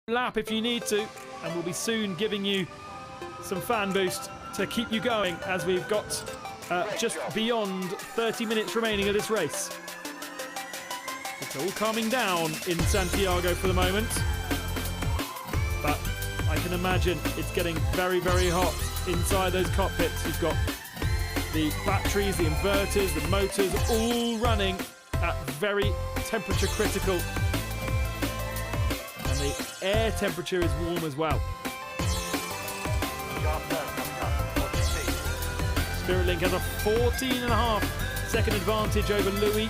lap if you need to, and we'll be soon giving you some fan boost to keep you going as we've got just beyond 30 minutes remaining of this race. It's all calming down in Santiago for the moment, but I can imagine it's getting very, very hot inside those cockpits. You've got the batteries, the inverters, the motors all running at very temperature critical. And the air temperature is warm as well. Spirit Link has a 14.5 second advantage over Louis.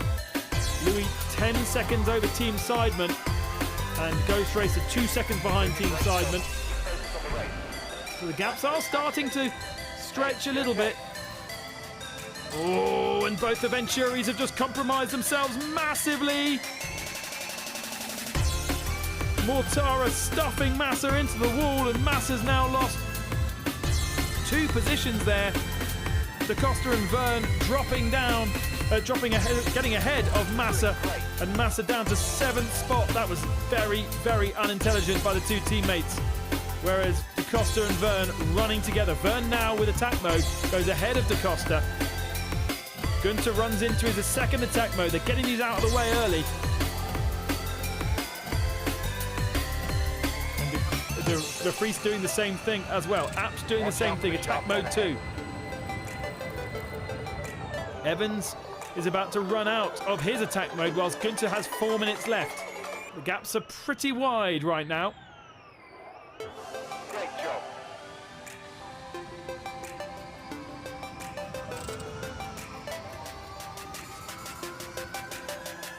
Louis 10 seconds over Team Sidemen. And Ghost Racer 2 seconds behind Team Sidemen. So the gaps are starting to stretch a little bit. Oh, and both the Venturis have just compromised themselves massively. Mortara stuffing Massa into the wall, and Massa's now lost 2 positions there. DaCosta and Verne dropping down, getting ahead of Massa, and Massa down to 7th spot. That was very, very unintelligent by the 2 teammates. Whereas DaCosta and Verne running together. Verne now with attack mode goes ahead of DaCosta. Gunter runs into his second attack mode. They're getting these out of the way early. The Freeze doing the same thing as well. Apps doing the same thing, attack mode 2. Evans is about to run out of his attack mode whilst Gunter has 4 minutes left. The gaps are pretty wide right now. Great job.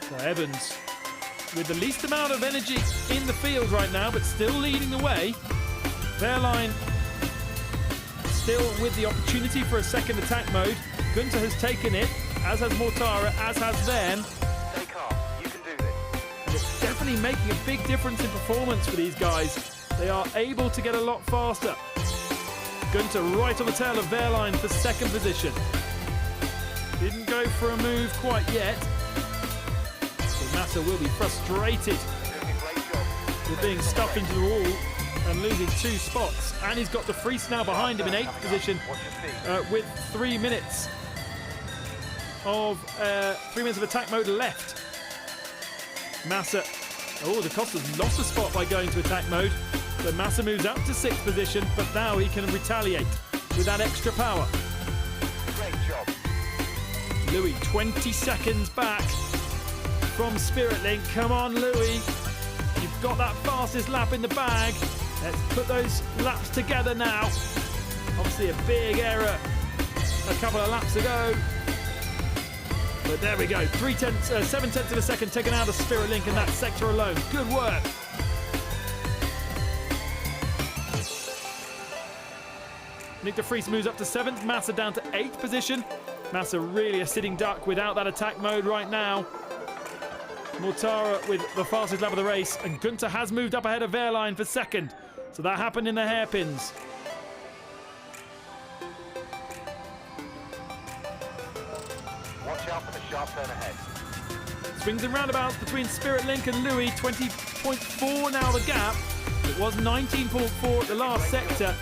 So Evans with the least amount of energy in the field right now, but still leading the way. Wehrlein still with the opportunity for a second attack mode. Gunter has taken it, as has Mortara, as has Verne. Stay calm. You can do this. And it's definitely making a big difference in performance for these guys. They are able to get a lot faster. Gunter right on the tail of Wehrlein for second position. Didn't go for a move quite yet. Massa will be frustrated with being stuffed into the wall and losing 2 spots. And he's got the Freeze now behind him in 8th position with 3 minutes of attack mode left. Massa, DaCosta's lost a spot by going to attack mode. So Massa moves up to 6th position, but now he can retaliate with that extra power. Great job. Louis 20 seconds back from Spirit Link. Come on, Louis. You've got that fastest lap in the bag. Let's put those laps together now. Obviously a big error a couple of laps ago. But there we go. 7 tenths of a second taken out of Spirit Link in that sector alone. Good work. Nick de Vries moves up to 7th. Massa down to 8th position. Massa really a sitting duck without that attack mode right now. Mortara with the fastest lap of the race, and Gunter has moved up ahead of Wehrlein for second. So that happened in the hairpins. Watch out for the sharp turn ahead. Swings and roundabouts between Spirit Link and Louis. 20.4 now the gap. It was 19.4 at the last sector.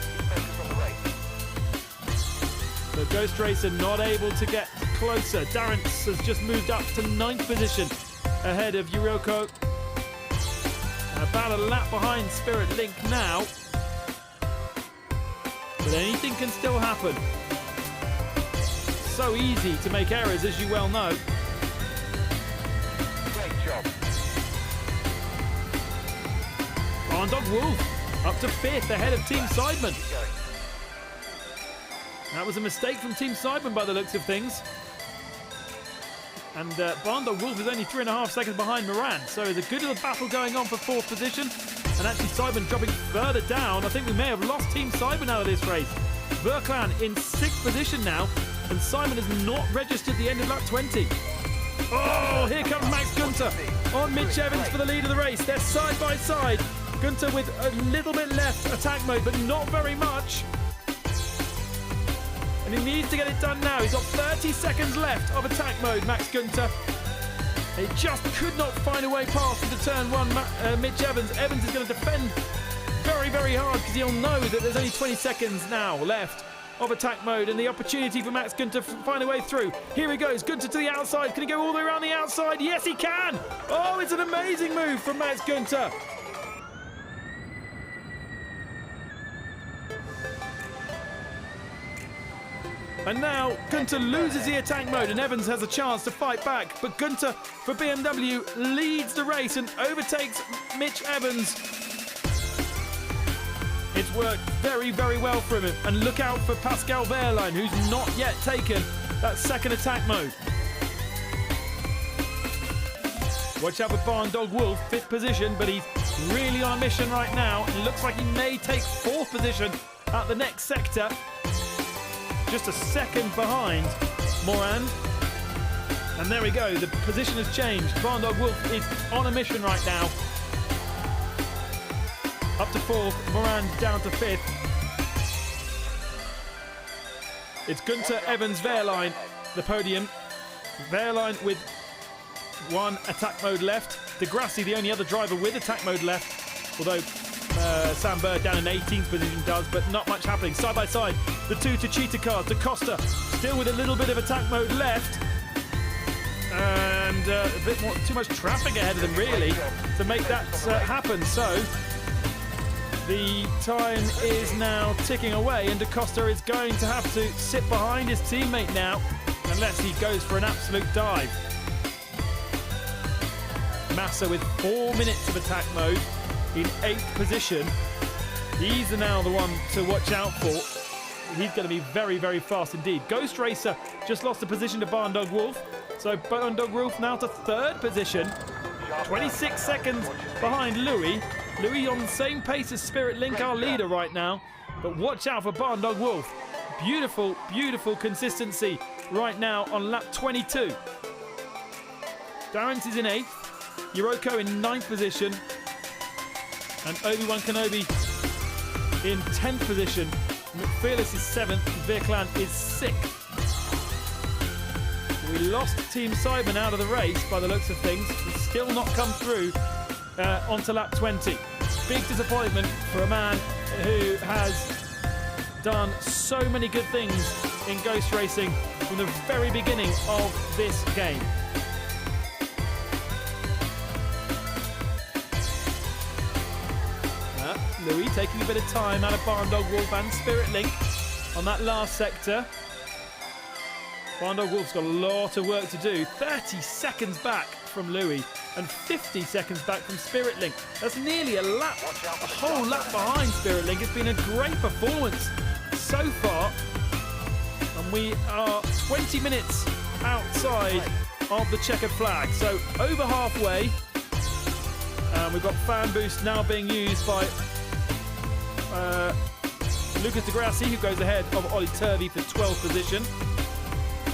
So Ghost Racer not able to get closer. Darrence has just moved up to 9th position ahead of Yuriko. And about a lap behind Spirit Link now. But anything can still happen. So easy to make errors, as you well know. Great job. Barndog Wolf up to 5th ahead of Team Sidemen. That was a mistake from Team Sidemen by the looks of things. And Barndog Wolf is only 3.5 seconds behind Moran. So there's a good little battle going on for 4th position. And actually Sidemen dropping further down. I think we may have lost Team Sidemen out of this race. Verklan in 6th position now. And Simon has not registered the end of lap 20. Oh, here comes Max Gunter on Mitch Evans for the lead of the race. They're side by side. Gunter with a little bit left attack mode, but not very much. And he needs to get it done now. He's got 30 seconds left of attack mode, Max Gunter. He just could not find a way past into turn 1, Mitch Evans. Evans is going to defend very, very hard because he'll know that there's only 20 seconds now left of attack mode and the opportunity for Max Günther to find a way through. Here he goes, Günther to the outside. Can he go all the way around the outside? Yes, he can! Oh, it's an amazing move from Max Günther. And now Günther loses the attack mode and Evans has a chance to fight back. But Günther for BMW leads the race and overtakes Mitch Evans. It's worked very, very well for him. And look out for Pascal Wehrlein, who's not yet taken that second attack mode. Watch out for Barn Dog Wolf, 5th position, but he's really on a mission right now. It looks like he may take 4th position at the next sector. Just a second behind Morand. And there we go, the position has changed. Barn Dog Wolf is on a mission right now. Up to 4th, Morand down to 5th. It's Günther, Evans, Wehrlein, the podium. Wehrlein with 1 attack mode left. Degrassi, the only other driver with attack mode left. Although Sam Bird down in 18th position does, but not much happening. Side by side, the 2 Techeetah cars. Da Costa still with a little bit of attack mode left. And a bit more, too much traffic ahead of them, really, to make that happen. So the time is now ticking away, and Da Costa is going to have to sit behind his teammate now, unless he goes for an absolute dive. Massa with 4 minutes of attack mode in 8th position. He's now the one to watch out for. He's going to be very, very fast indeed. Ghost Racer just lost the position to Barn Dog Wolf. So Barn Dog Wolf now to 3rd position. 26 seconds behind Louis. Louis on the same pace as Spirit Link, our leader right now. But watch out for Barn Dog Wolf. Beautiful, beautiful consistency right now on lap 22. Darrens is in 8th. Yuroko in 9th position. And Obi-Wan Kenobi in 10th position. McFearless is 7th. Virklan is 6th. We lost Team Simon out of the race by the looks of things. He's still not come through onto lap 20. Big disappointment for a man who has done so many good things in Ghost Racing from the very beginning of this game. Louis taking a bit of time out of Barn Dog Wolf and Spirit Link on that last sector. Barn Dog Wolf's got a lot of work to do. 30 seconds back from Louis and 50 seconds back from Spirit Link. That's nearly a whole lap behind Spirit Link. It's been a great performance so far. And we are 20 minutes outside of the checkered flag. So over halfway. We've got fan boost now being used by Lucas Degrassi, who goes ahead of Ollie Turvey for 12th position.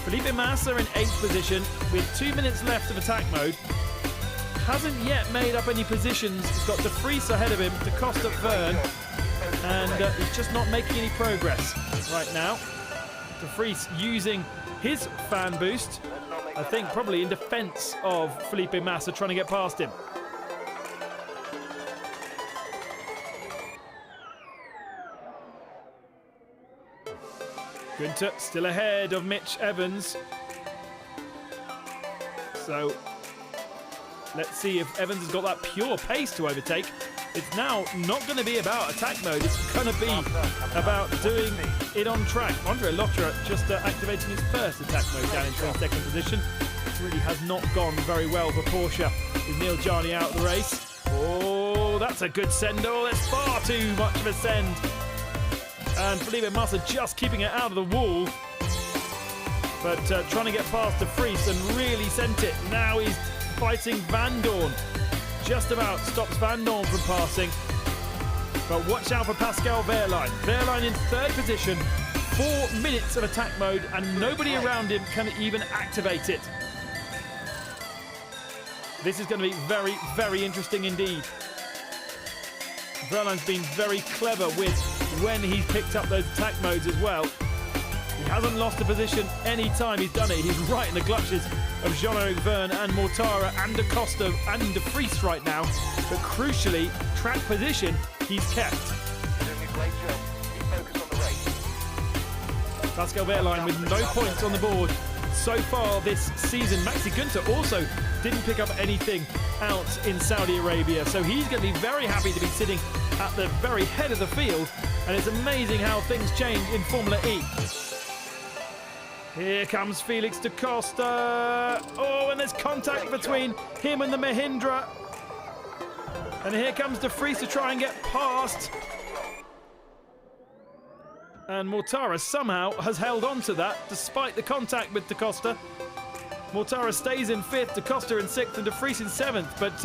Felipe Massa in 8th position with 2 minutes left of attack mode. Hasn't yet made up any positions. He's got De Vries ahead of him, Da Costa, Verne, and he's just not making any progress right now. De Vries using his fan boost, I think probably in defence of Felipe Massa trying to get past him. Günther still ahead of Mitch Evans. So let's see if Evans has got that pure pace to overtake. It's now not going to be about attack mode. It's going to be about doing it on track. Andre Lotterer just activating his first attack mode down in 22nd position. Really has not gone very well for Porsche with Neil Jarni out of the race. Oh, that's a good send. Oh, that's far too much of a send. And Felipe Massa just keeping it out of the wall. But trying to get past De Vries and really sent it. Now he's fighting Van Dorn. Just about stops Van Dorn from passing. But watch out for Pascal Wehrlein. Wehrlein in 3rd position. 4 minutes of attack mode and nobody around him can even activate it. This is going to be very, very interesting indeed. Wehrlein's been very clever with when he's picked up those attack modes as well. He hasn't lost a position any time he's done it. He's right in the clutches of Jean-Eric Verne and Mortara and Da Costa and De Vries right now. But crucially, track position, he's kept. You're doing a great job. Keep focused on the race. Pascal Wehrlein with no points on the board so far this season. Maxi Günther also didn't pick up anything out in Saudi Arabia, so he's going to be very happy to be sitting at the very head of the field, and it's amazing how things change in Formula E. Here comes Felix da Costa. Oh, and there's contact between him and the Mahindra. And here comes de Vries to try and get past. And Mortara somehow has held on to that despite the contact with da Costa. Mortara stays in 5th, da Costa in 6th, and de Vries in 7th. But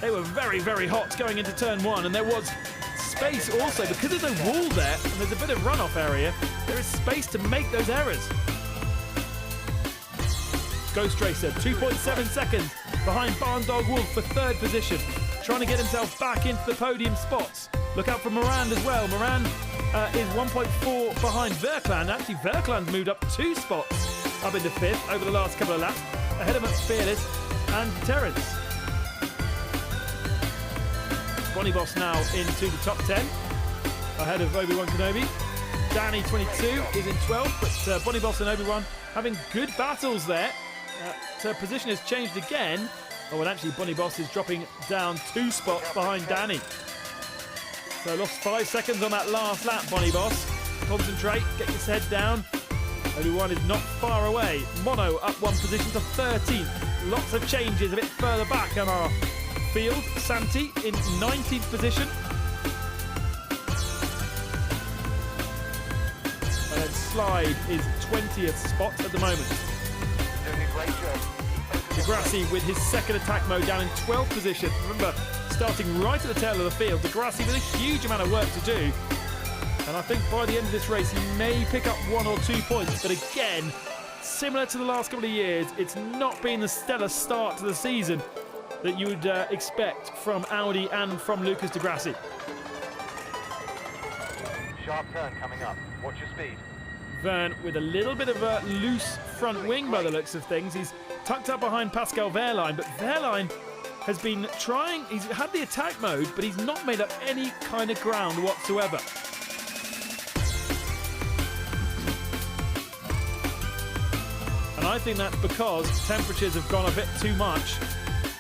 they were very, very hot going into turn 1. And there was space also, because there's no wall there and there's a bit of runoff area, there is space to make those errors. Ghost Racer, 2.7 seconds behind Barn Dog Wolf for 3rd position, trying to get himself back into the podium spots. Look out for Morand as well. Morand is 1.4 behind Verkland. Actually, Verkland's moved up 2 spots up into 5th over the last couple of laps, ahead of Fearless and Terence. Bonnie Boss now into the top 10, ahead of Obi-Wan Kenobi. Danny, 22, is in 12th, but Bonnie Boss and Obi-Wan having good battles there. Her position has changed again. Oh, and actually Bonnie Boss is dropping down 2 spots behind Danny. So lost 5 seconds on that last lap, Bonnie Boss. Concentrate, get your head down. Obi-Wan is not far away. Mono up 1 position to 13th. Lots of changes a bit further back on our field. Santi in 19th position. And then Slide is 20th spot at the moment. Doing a great job. De Grassi with his 2nd attack mode down in 12th position. Remember, starting right at the tail of the field, De Grassi with a huge amount of work to do. And I think by the end of this race, he may pick up 1 or 2 points. But again, similar to the last couple of years, it's not been the stellar start to the season that you would expect from Audi and from Lucas De Grassi. Sharp turn coming up. Watch your speed. Verne with a little bit of a loose front wing by the looks of things. He's tucked up behind Pascal Wehrlein, but Wehrlein has been trying, he's had the attack mode, but he's not made up any kind of ground whatsoever. And I think that's because temperatures have gone a bit too much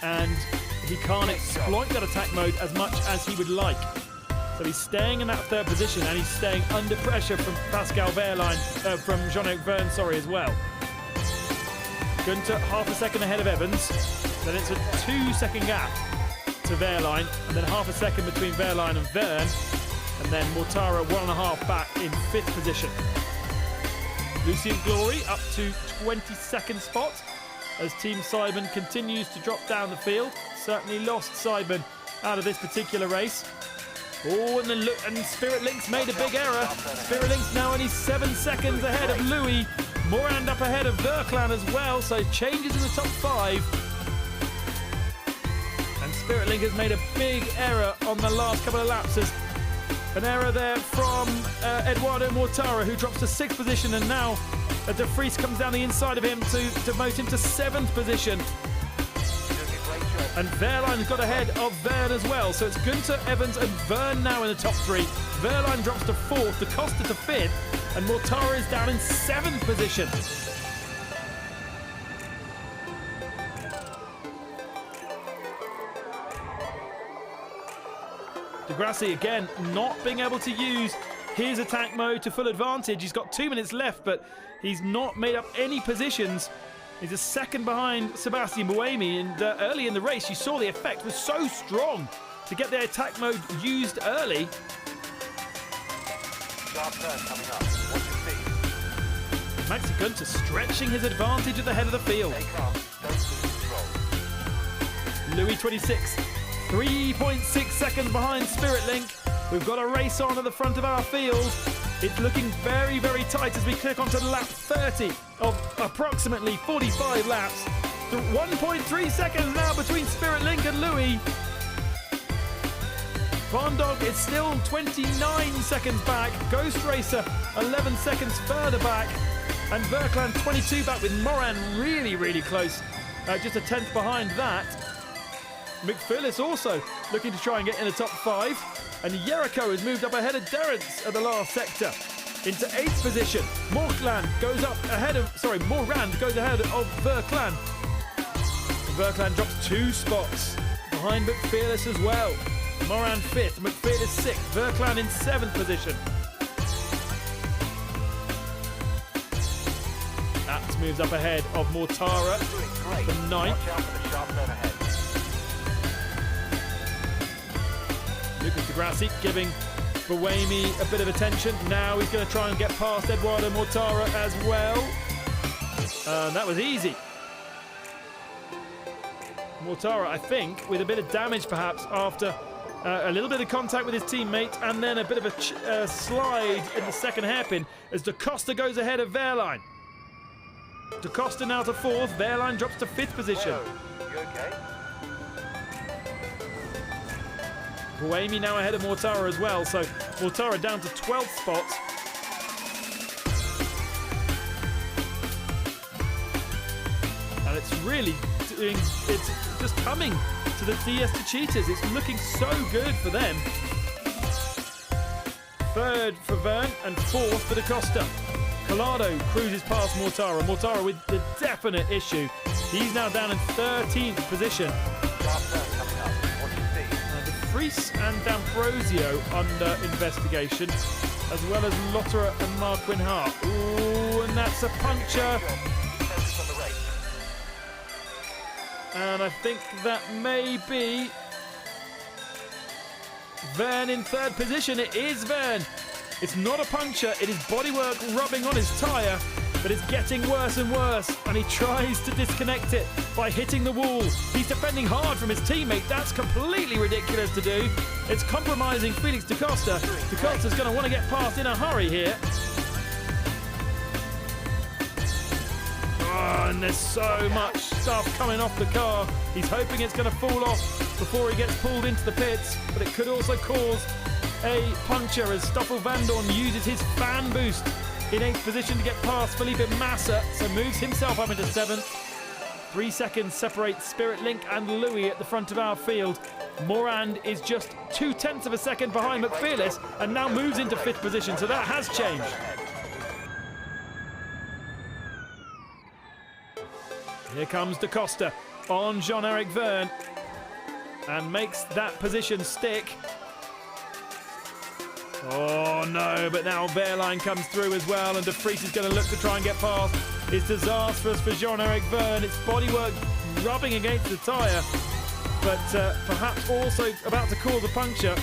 and he can't exploit that attack mode as much as he would like. So he's staying in that 3rd position and he's staying under pressure from Pascal Wehrlein, from Jean-Luc Verne, as well. Günther half a second ahead of Evans. Then it's a 2-second gap to Wehrlein, and then half a second between Wehrlein and Verne, and then Mortara 1.5 back in 5th position. Lucien Glory up to 22nd spot as Team Simon continues to drop down the field. Certainly lost Simon out of this particular race. Oh, and then look, and Spirit Link's made a big error. Spirit Link's now only 7 seconds ahead of Louis. Morand up ahead of Verkland as well, so changes in the top 5. And Spirit Link has made a big error on the last couple of laps. There's an error there from Eduardo Mortara, who drops to 6th position, and now de Vries comes down the inside of him to demote him to 7th position. And Wehrlein's got ahead of Verne as well. So it's Günther, Evans and Verne now in the top 3. Wehrlein drops to 4th, Da Costa to 5th, and Mortara is down in 7th position. De Grassi again not being able to use his attack mode to full advantage. He's got 2 minutes left, but he's not made up any positions. He's a second behind Sebastian Buemi, and early in the race you saw the effect was so strong to get the attack mode used early. Sharp turn coming up. Watch your speed. Maxi Günther stretching his advantage at the head of the field. Stay calm. Don't lose control. Louis 26, 3.6 seconds behind Spirit Link. We've got a race on at the front of our field. It's looking very, very tight as we click onto lap 30 of approximately 45 laps. 1.3 seconds now between Spirit Link and Louis. Barn Dog is still 29 seconds back. Ghost Racer 11 seconds further back. And Verkland 22 back with Moran really, really close. Just a 10th behind that. McPhillis also looking to try and get in the top 5. And Jericho has moved up ahead of Derrance at the last sector. Into 8th position. Morand goes ahead of Verklan. Verklan drops 2 spots behind McFearless as well. Morand 5th, McFearless 6th, Verklan in 7th position. Apps moves up ahead of Mortara for 9th. Watch out for the sharp turn ahead. Lucas Degrassi giving Buemi a bit of attention. Now he's going to try and get past Eduardo Mortara as well. That was easy. Mortara, I think, with a bit of damage perhaps after a little bit of contact with his teammate and then a bit of a slide in the second hairpin as Da Costa goes ahead of Wehrlein. Da Costa now to 4th, Wehrlein drops to 5th position. Whoa, you okay? Buemi now ahead of Mortara as well, so Mortara down to 12th spot. And it's really it's just coming to the Fiesta Cheetahs. It's looking so good for them. 3rd for Verne and 4th for Da Costa. Collado cruises past Mortara. Mortara with the definite issue. He's now down in 13th position. Sharp turn coming up. What do you see? De Vries and D'Ambrosio under investigation, as well as Lotterer and Marquin Hart. Ooh, and that's a puncture. Focus on the race. And I think that may be Verne in 3rd position. It is Verne. It's not a puncture, it is bodywork rubbing on his tyre, but it's getting worse and worse, and he tries to disconnect it by hitting the wall. He's defending hard from his teammate. That's completely ridiculous to do. It's compromising Felix Da Costa. Da Costa's going to want to get past in a hurry here. Oh, and there's so much stuff coming off the car. He's hoping it's going to fall off before he gets pulled into the pits, but it could also cause a puncture as Stoffel Vandoorne uses his fan boost in 8th position to get past Felipe Massa, so moves himself up into 7th. 3 seconds separate Spirit Link and Louis at the front of our field. Morand is just 0.2 of a second behind McFearless and now moves into 5th position, so that has changed. Here comes Da Costa on Jean-Eric Verne and makes that position stick. Oh no, but now Wehrlein comes through as well, and De Vries is going to look to try and get past. It's disastrous for Jean-Eric Verne. It's bodywork rubbing against the tyre, but perhaps also about to cause a puncture.